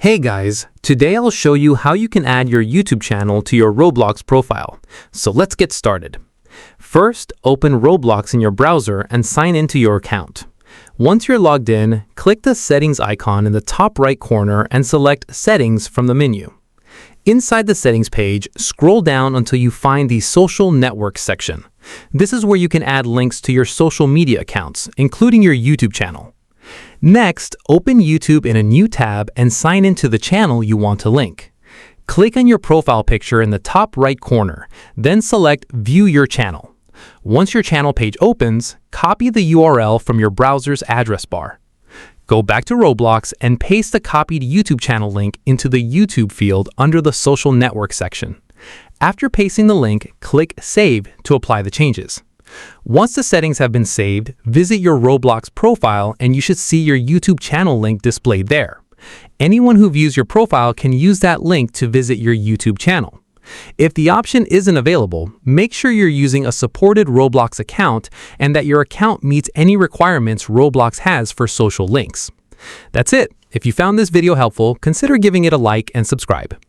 Hey guys, today I'll show you how you can add your YouTube channel to your Roblox profile. So let's get started. First, open Roblox in your browser and sign into your account. Once you're logged in, click the settings icon in the top right corner and select Settings from the menu. Inside the settings page, scroll down until you find the Social Networks section. This is where you can add links to your social media accounts, including your YouTube channel. Next, open YouTube in a new tab and sign into the channel you want to link. Click on your profile picture in the top right corner, then select View Your Channel. Once your channel page opens, copy the URL from your browser's address bar. Go back to Roblox and paste the copied YouTube channel link into the YouTube field under the Social Network section. After pasting the link, click Save to apply the changes. Once the settings have been saved, visit your Roblox profile and you should see your YouTube channel link displayed there. Anyone who views your profile can use that link to visit your YouTube channel. If the option isn't available, make sure you're using a supported Roblox account and that your account meets any requirements Roblox has for social links. That's it. If you found this video helpful, consider giving it a like and subscribe.